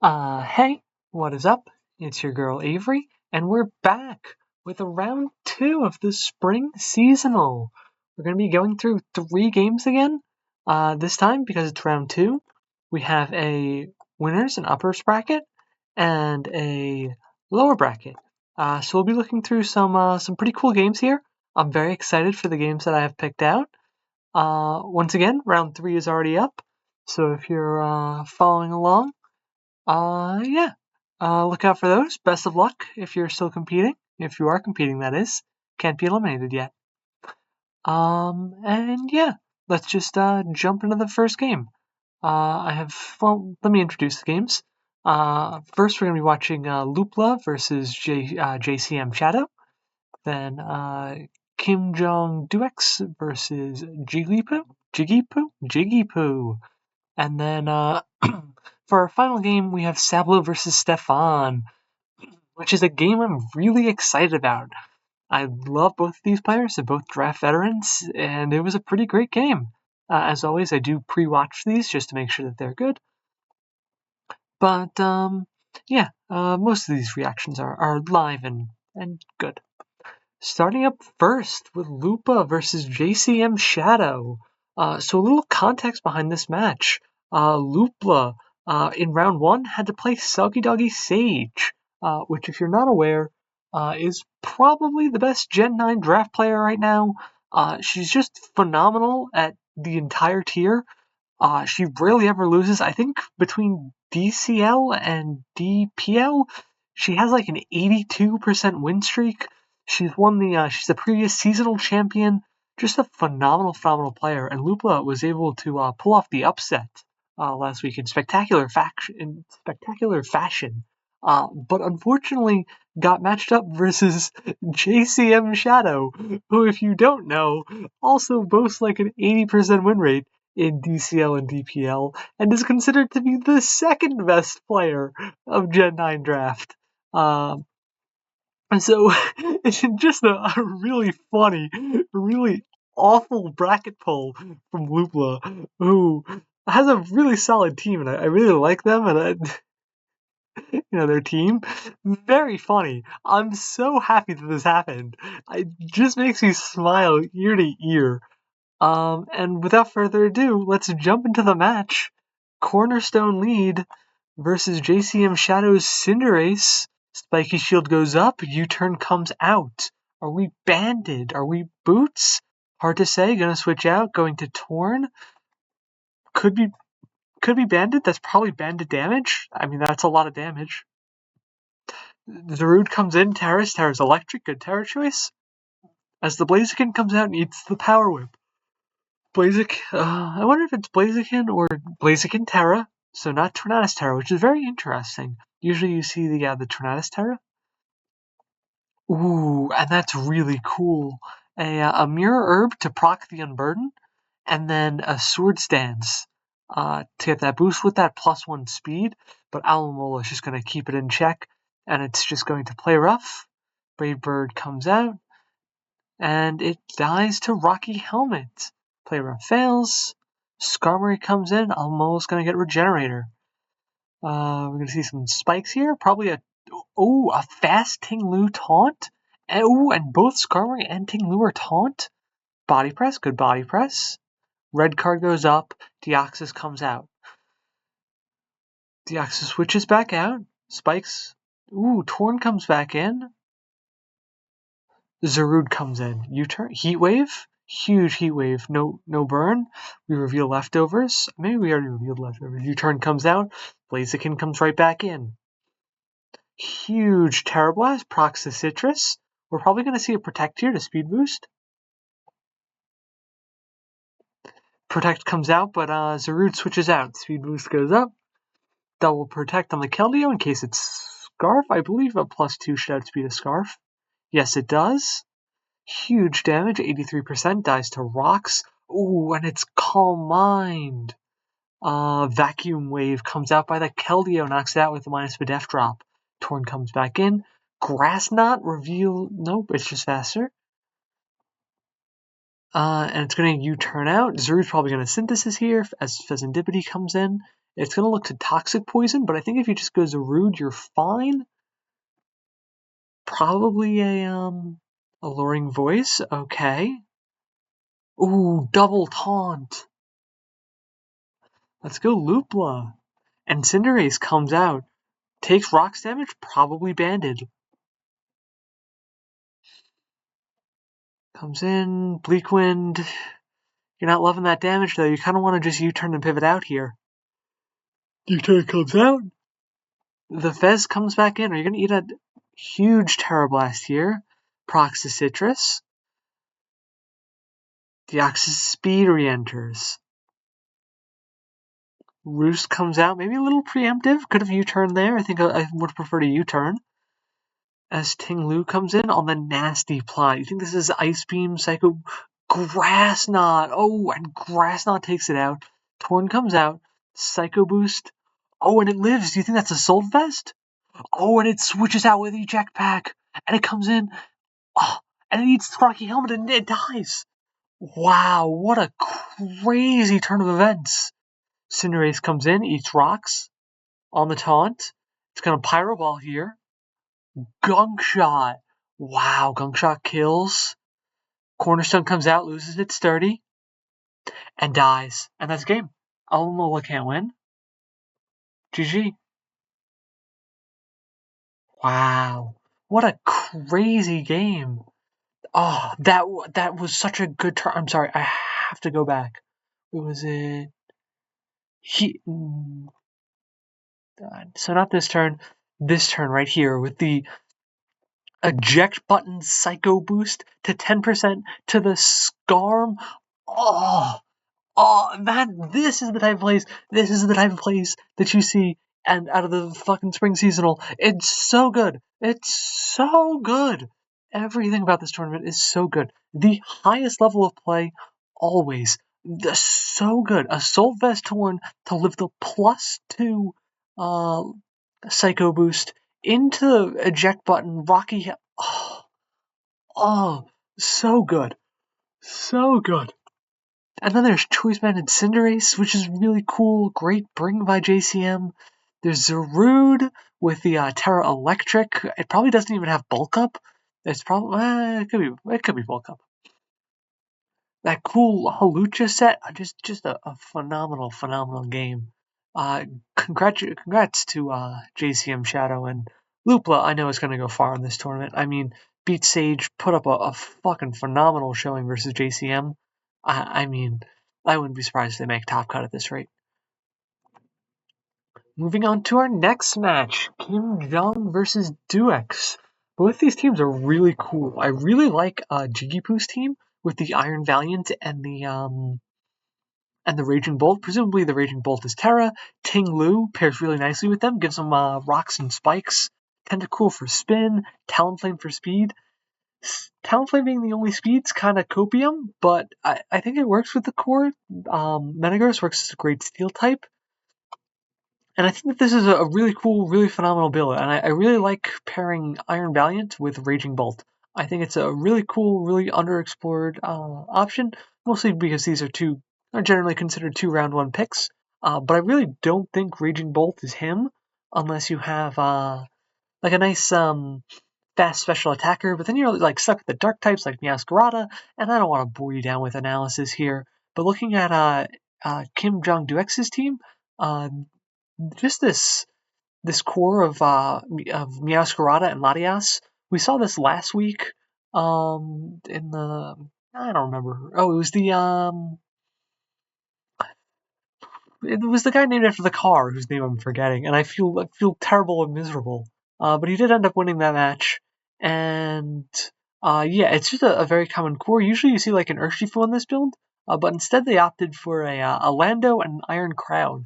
Hey, what is up? It's your girl Avery, and we're back with a round 2 of the spring seasonal. We're going to be going through 3 games again. This time, because it's round 2, we have a winners and uppers bracket and a lower bracket. So we'll be looking through some pretty cool games here. I'm very excited for the games that I have picked out. Once again, round 3 is already up, so if you're following along, yeah. Look out for those. Best of luck if you're still competing. If you are competing, that is. Can't be eliminated yet. And yeah, let's just jump into the first game. Let me introduce the games. First, we're going to be watching Loopla versus JCM Shadow. Then Kim Jong Duex versus Jiggy And then for our final game, we have Sablo versus Stefan, which is a game I'm really excited about. I love both of these players. They're both draft veterans, and it was a pretty great game. As always, I do pre-watch these just to make sure that they're good. But yeah, most of these reactions are live and good. Starting up first with Lupa versus JCM Shadow. So a little context behind this match. Lupa, in round 1, had to play Soggy Doggy Sage, which, if you're not aware, is probably the best Gen 9 draft player right now. She's just phenomenal at the entire tier. She rarely ever loses. I think between DCL and DPL, she has like an 82% win streak. She's the previous seasonal champion. Just a phenomenal player. And Lupa was able to pull off the upset last week in spectacular fashion. But unfortunately, got matched up versus JCM Shadow, who, if you don't know, also boasts like an 80% win rate in DCL and DPL, and is considered to be the second best player of Gen 9 draft. And so it's just a really funny, really awful bracket poll from Lupla, who has a really solid team, and I really like them, and their team. Very funny. I'm so happy that this happened. It just makes me smile ear to ear. And without further ado, let's jump into the match. Cornerstone lead versus JCM Shadow's Cinderace. Spiky Shield goes up, U-turn comes out. Are we banded? Are we boots? Hard to say. Gonna switch out, going to Torn. Could be banded. That's probably banded damage. I mean, that's a lot of damage. Zarude comes in, Terra's electric, good Terra choice. As the Blaziken comes out and eats the Power Whip. I wonder if it's Blaziken or Blaziken Terra, so not Tornadus Terra, which is very interesting. Usually you see the Tornadus Terra. Ooh, and that's really cool. A Mirror Herb to proc the Unburden, and then a Swords Dance to get that boost with that +1 speed, but Alomola is just going to keep it in check, and it's just going to play rough. Brave Bird comes out, and it dies to Rocky Helmet. Play rough fails. Skarmory comes in. Almola's going to get Regenerator. We're going to see some spikes here. Probably a fast Ting-Lu taunt. And both Skarmory and Ting-Lu are taunt. Body press, good body press. Red card goes up. Deoxys comes out. Deoxys switches back out. Spikes. Torn comes back in. Zarude comes in. U-turn. Heat Wave. Huge Heat Wave. No burn. We reveal leftovers. Maybe we already revealed leftovers. U-turn comes out. Blaziken comes right back in. Huge Terra Blast. Procs the Citrus. We're probably going to see a Protect here to speed boost. Protect comes out, but Zarude switches out. Speed boost goes up. Double Protect on the Keldeo in case it's Scarf. I believe a +2 should outspeed a Scarf. Yes, it does. Huge damage, 83%, dies to rocks. And it's Calm Mind. Vacuum Wave comes out by the Keldeo, knocks it out with a -1 Def Drop. Torn comes back in. Grass Knot, reveal, nope, it's just faster. And it's going to U-turn out. Zarude's probably going to Synthesis here as Pheasantipity comes in. It's going to look to Toxic Poison, but I think if you just go Zarude, you're fine. Probably a Alluring Voice, okay. Ooh, double taunt. Let's go Lupla. And Cinderace comes out. Takes rocks damage, probably banded. Comes in, Bleak Wind. You're not loving that damage though. You kind of want to just U-turn and pivot out here. U-turn comes out. The Fez comes back in. Are you going to eat a huge Terra Blast here? Procs to Citrus. Deoxys Speed re-enters. Roost comes out. Maybe a little preemptive. Could have U-turned there. I think I would prefer to U-turn. As Ting Lu comes in on the nasty plot. You think this is Ice Beam, Psycho, Grass Knot. Oh, and Grass Knot takes it out. Torn comes out. Psycho Boost. Oh, and it lives. Do you think that's a Soul Vest? Oh, and it switches out with Eject Pack. And it comes in. Oh, and it eats Rocky Helmet and it dies. Wow, what a crazy turn of events. Cinderace comes in, eats rocks on the taunt. It's going to Pyro Ball here. Gunk Shot. Wow, Gunk Shot kills. Cornerstone comes out, loses its sturdy, and dies. And that's game. Alomola can't win. GG. Wow. What a crazy game. Oh, that was such a good turn. I'm sorry, I have to go back. What was it? So not this turn. This turn right here with the eject button Psycho Boost to 10% to the Scarm. Oh, man, this is the type of plays. This is the type of plays that you see and out of the fucking spring seasonal. It's so good. It's so good. Everything about this tournament is so good. The highest level of play, always. So good. A Soul Vest Torn to live the +2 Psycho Boost into eject button. Rocky. Oh, so good. So good. And then there's Choice Banded Cinderace, which is really cool. Great bring by JCM. There's Zarude with the Terra Electric. It probably doesn't even have Bulk Up. It's probably it could be Bulk Up. That cool Halucha set, just a phenomenal game. Congrats to JCM Shadow and Lupla. I know is going to go far in this tournament. I mean, Beat Sage put up a fucking phenomenal showing versus JCM. I mean, I wouldn't be surprised if they make top cut at this rate. Moving on to our next match, Kim Jong versus Duex. Both these teams are really cool. I really like Jigipoo's team with the Iron Valiant and the Raging Bolt. Presumably the Raging Bolt is Terra. Ting Lu pairs really nicely with them, gives them rocks and spikes. Tentacool for spin, Talonflame for speed. Talonflame being the only speed's kind of copium, but I think it works with the core. Metagross works as a great steel type. And I think that this is a really cool, really phenomenal build, and I really like pairing Iron Valiant with Raging Bolt. I think it's a really cool, really underexplored option, mostly because these are generally considered 2 round 1 picks. But I really don't think Raging Bolt is him, unless you have like a nice fast special attacker, but then you're like stuck with the dark types like Meowscarada, and I don't want to bore you down with analysis here. But looking at Kim Jong Duex's team, just this core of Meowscarada and Latias. We saw this last week in the I don't remember. Oh, it was the guy named after the car whose name I'm forgetting, and I feel terrible and miserable. But he did end up winning that match, and yeah, it's just a very common core. Usually you see like an Urshifu on this build, but instead they opted for a Lando and an Iron Crown.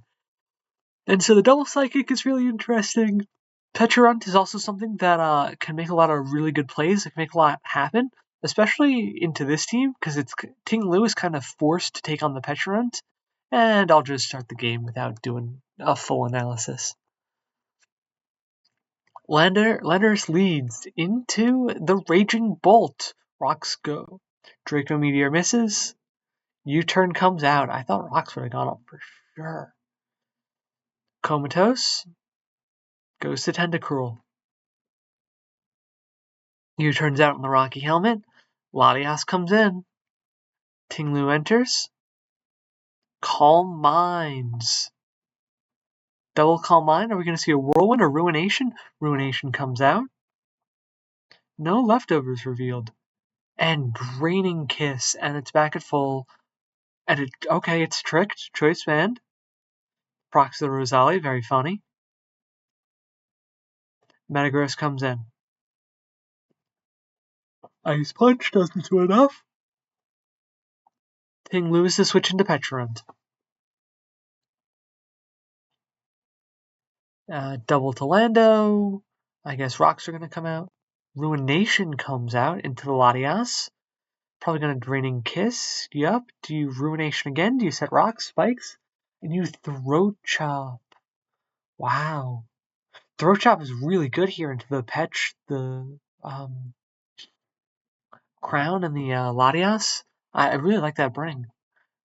And so the double psychic is really interesting. Pecharunt is also something that can make a lot of really good plays. It can make a lot happen, especially into this team, because Ting Lu is kind of forced to take on the Pecharunt. And I'll just start the game without doing a full analysis. Landers leads into the Raging Bolt. Rocks go. Draco Meteor misses. U-turn comes out. I thought Rocks would have gone up for sure. Comatose goes to Tentacruel. U-turns out in the Rocky Helmet. Latias comes in. Tinglu enters. Calm Minds. Double Calm Mind. Are we going to see a Whirlwind or Ruination? Ruination comes out. No leftovers revealed. And Draining Kiss. And it's back at full. And it's tricked. Choice Band. Procs the Rosali. Very funny. Metagross comes in. Ice Punch doesn't do enough. Tinglu is to switch into Petrant. Double to Lando. I guess rocks are going to come out. Ruination comes out into the Latias. Probably going to Draining Kiss. Yup. Do you Ruination again? Do you set rocks, spikes? And you Throat Chop. Wow. Throat Chop is really good here into the Petch, the Crown, and the Latias. I really like that bring.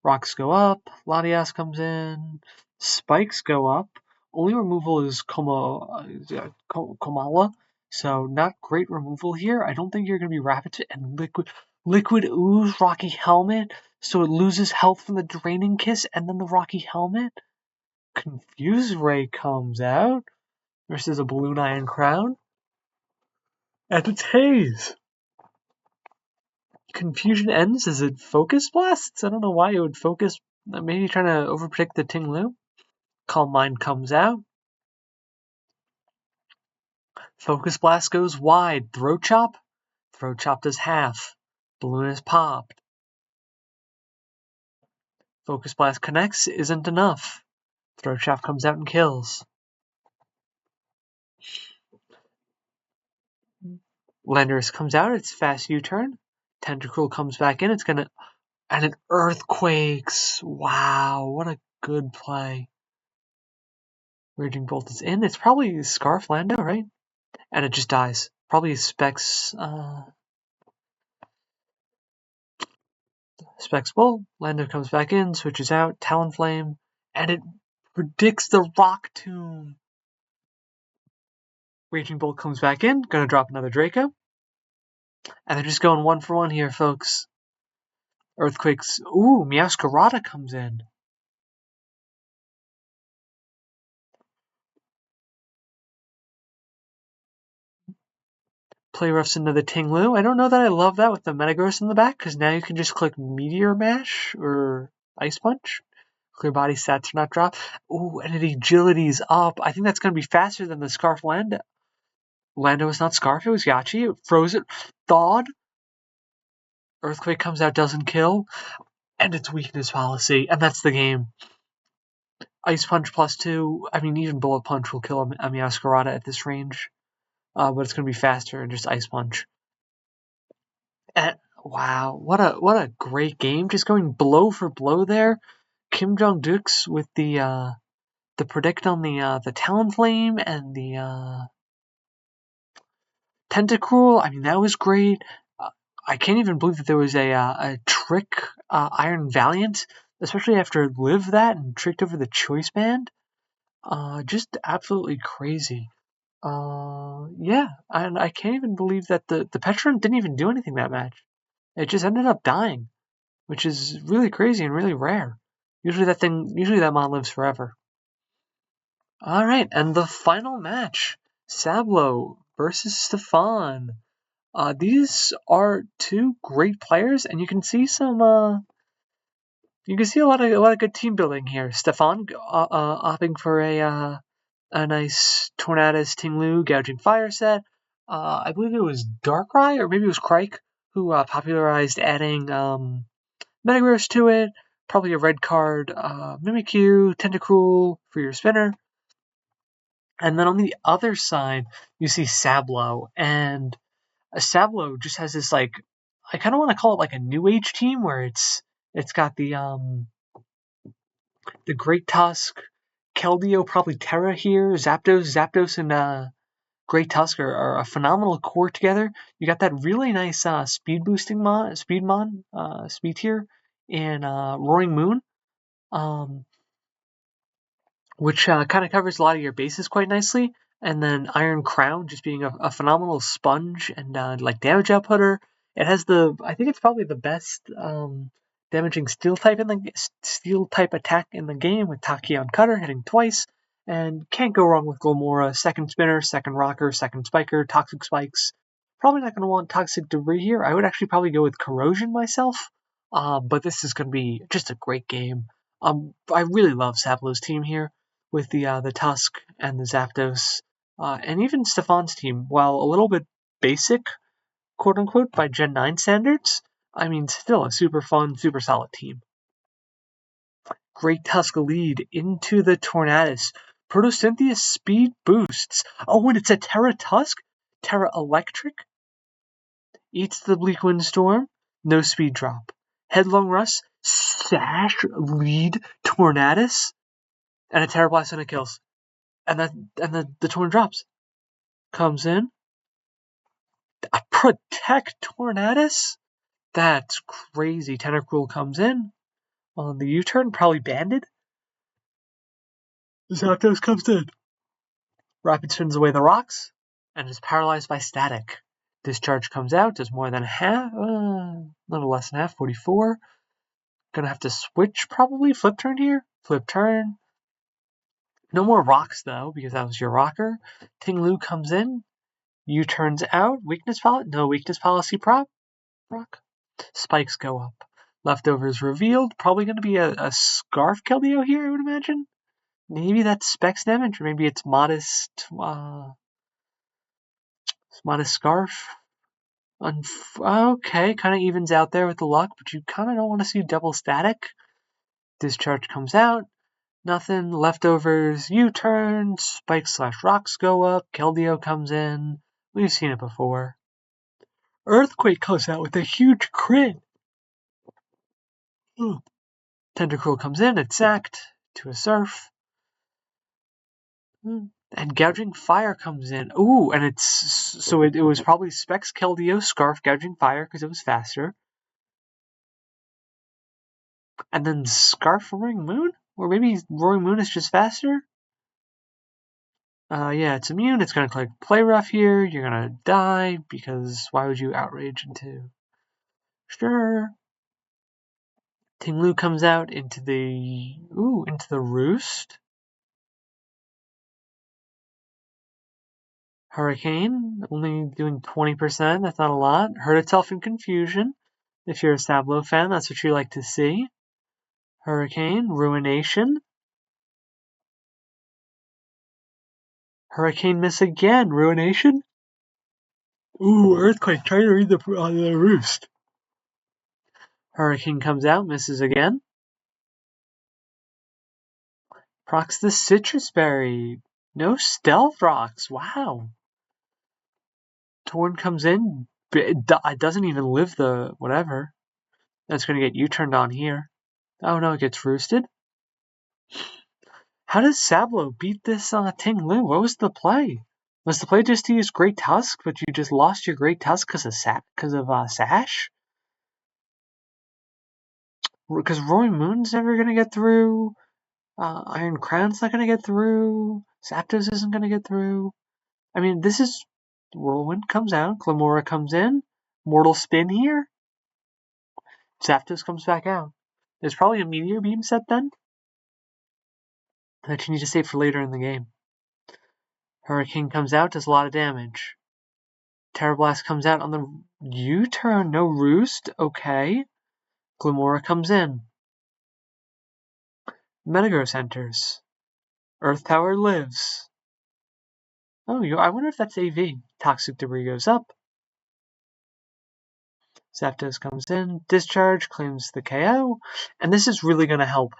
Rocks go up. Latias comes in. Spikes go up. Only removal is Komala, so not great removal here. I don't think you're going to be Rapid and Liquid Ooze, Rocky Helmet, so it loses health from the Draining Kiss and then the Rocky Helmet. Confuse Ray comes out versus a Balloon Iron Crown. And it's Haze. Confusion ends. Is it Focus Blasts? I don't know why it would focus. Maybe trying to overpredict the Tinglu. Calm Mind comes out. Focus Blast goes wide. Throat Chop? Throat Chop does half. Balloon is popped. Focus Blast connects, isn't enough. Throat Chop comes out and kills. Landorus comes out, it's fast U-turn. Tentacruel comes back in, it's gonna... And it Earthquakes! Wow, what a good play. Raging Bolt is in, it's probably Scarf Lando, right? And it just dies. Probably Specs Bull. Lando comes back in, switches out, Talonflame, and it predicts the Rock Tomb. Raging Bolt comes back in, gonna drop another Draco. And they're just going 1-for-1 here, folks. Earthquakes. Ooh, Meowscarada comes in. Play roughs into the Tinglu. I don't know that I love that with the Metagross in the back, because now you can just click Meteor Mash or Ice Punch. Clear body stats are not dropped. Ooh, and it agility's up. I think that's going to be faster than the Scarf Lando. Lando was not Scarf, it was Yachi. It froze it. Thawed. Earthquake comes out, doesn't kill. And it's weakness policy, and that's the game. Ice Punch +2. I mean, even Bullet Punch will kill a Meowscarada at this range. But it's going to be faster and just Ice Punch. And, wow, what a great game! Just going blow for blow there. Kim Jong Dukes with the predict on the Talonflame and the Tentacruel. I mean, that was great. I can't even believe that there was a trick Iron Valiant, especially after Live that and tricked over the Choice Band. Just absolutely crazy. Yeah, and I can't even believe that the Petron didn't even do anything that match. It just ended up dying, which is really crazy and really rare. Usually that mon lives forever. All right, and the final match, Sablo versus Stefan. These are two great players, and you can see a lot of good team building here. Stefan opting for a nice Tornadus Tinglu Gouging Fire set. I believe it was Darkrai, or maybe it was Crike, who popularized adding Metagross to it. Probably a red card, Mimikyu, Tentacruel for your spinner. And then on the other side, you see Sablo, and Sablo just has this, like, I kind of want to call it like a new age team where it's got the Great Tusk, Keldeo, probably Terra here, Zapdos, and Great Tusk are a phenomenal core together. You got that really nice speed boosting speed tier in Roaring Moon. which kind of covers a lot of your bases quite nicely. And then Iron Crown just being a phenomenal sponge and like damage outputter. It has I think it's probably the best damaging steel type attack in the game with Tachyon Cutter hitting twice. And can't go wrong with Gomora. Second spinner, second rocker, second spiker, toxic spikes. Probably not going to want toxic debris here. I would actually probably go with corrosion myself. But this is going to be just a great game. I really love Sablow's team here with the Tusk and the Zapdos, and even Stefan's team. While a little bit basic, quote unquote, by Gen 9 standards, I mean, still a super fun, super solid team. Great Tusk lead into the Tornadus. Protosyntheus speed boosts. Oh, and it's a Terra Tusk? Terra Electric? Eats the Bleak Windstorm. No speed drop. Headlong Rush. Sash lead Tornadus. And a Terra Blast and it kills. And the Torn drops. Comes in. A Protect Tornadus? That's crazy. Tentacruel comes in. On the U-turn, probably banded. Zapdos comes in. Rapid spins away the rocks. And is paralyzed by static. Discharge comes out, does more than half. A little less than half, 44. Gonna have to switch probably. Flip turn here. Flip turn. No more rocks though, because that was your rocker. Ting-Lu comes in. U-turns out. Weakness policy? No weakness policy rock. Spikes go up. Leftovers revealed. Probably going to be a Scarf Keldeo here, I would imagine. Maybe that's Specs damage, or maybe it's modest Scarf. Okay, kind of evens out there with the luck, but you kind of don't want to see double static. Discharge comes out. Nothing. Leftovers. U-turn. Spikes/rocks go up. Keldeo comes in. We've seen it before. Earthquake comes out with a huge crit. Tentacruel comes in. It's sacked to a Surf. And Gouging Fire comes in. Ooh, and it was probably Specs Keldeo Scarf Gouging Fire because it was faster. And then Scarf Roaring Moon? Or maybe Roaring Moon is just faster? Yeah, it's immune. It's going to click Play Rough here. You're going to die because why would you outrage into... Sure. Ting-Lu comes out into the Roost. Hurricane, only doing 20%. That's not a lot. Hurt itself in Confusion. If you're a Sablo fan, that's what you like to see. Hurricane, Ruination. Hurricane miss again. Ruination. Ooh, Earthquake. Trying to read the Roost. Hurricane comes out, misses again. Procs the Citrus Berry. No Stealth Rocks. Wow. Torn comes in. It doesn't even live the whatever. That's going to get U-turned on here. Oh no, it gets roosted. How does Sablo beat this Ting-Lu? What was the play? Was the play just to use Great Tusk, but you just lost your Great Tusk because of Sash? Because Roaring Moon's never going to get through. Iron Crown's not going to get through. Zapdos isn't going to get through. I mean, this is... Whirlwind comes out. Glamora comes in. Mortal Spin here. Zapdos comes back out. There's probably a Meteor Beam set then that you need to save for later in the game. Hurricane comes out, does a lot of damage. Terra Blast comes out on the U-turn. No Roost. Okay. Glamora comes in. Metagross enters. Earth Power lives. Oh, I wonder if that's AV. Toxic Debris goes up. Zapdos comes in. Discharge claims the KO. And this is really going to help.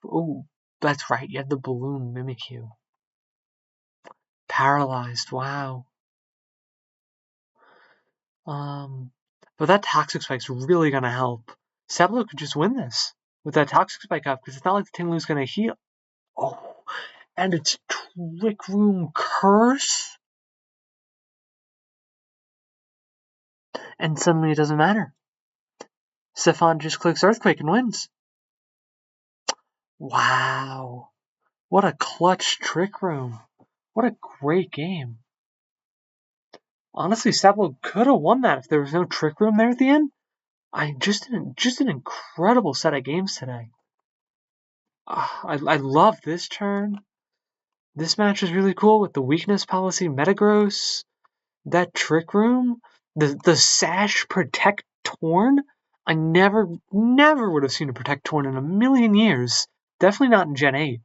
Oh, that's right. You have the Balloon Mimikyu. Paralyzed. Wow. But that Toxic Spike's really going to help. Sablo could just win this with that Toxic Spike up because it's not like the Ting-Lu's going to heal. Oh, and it's Trick Room Curse. And suddenly it doesn't matter. Stefan just clicks Earthquake and wins. Wow. What a clutch Trick Room. What a great game. Honestly, Sablo could have won that if there was no Trick Room there at the end. Just an incredible set of games today. I love this turn. This match is really cool with the weakness policy Metagross, that Trick Room, the Sash Protect Torn. I never would have seen a Protect Torn in a million years. Definitely not in Gen 8.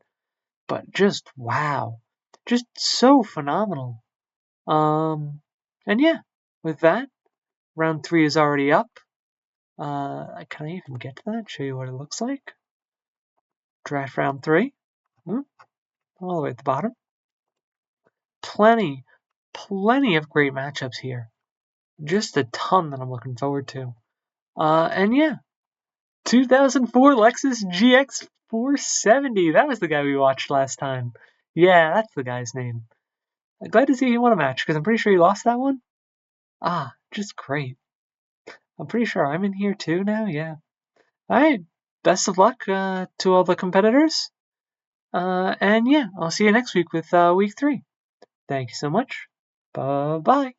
But just wow. Just so phenomenal. And yeah, with that, round 3 is already up. Can I even get to that? Show you what it looks like. Draft round 3. All the way at the bottom. Plenty of great matchups here. Just a ton that I'm looking forward to. And yeah, 2004 Lexus GX 470. That was the guy we watched last time. Yeah, that's the guy's name. I'm glad to see he won a match because I'm pretty sure he lost that one. Just great. I'm pretty sure I'm in here too now. Yeah. All right. Best of luck to all the competitors. And yeah, I'll see you next week with week 3. Thank you so much. Bye bye.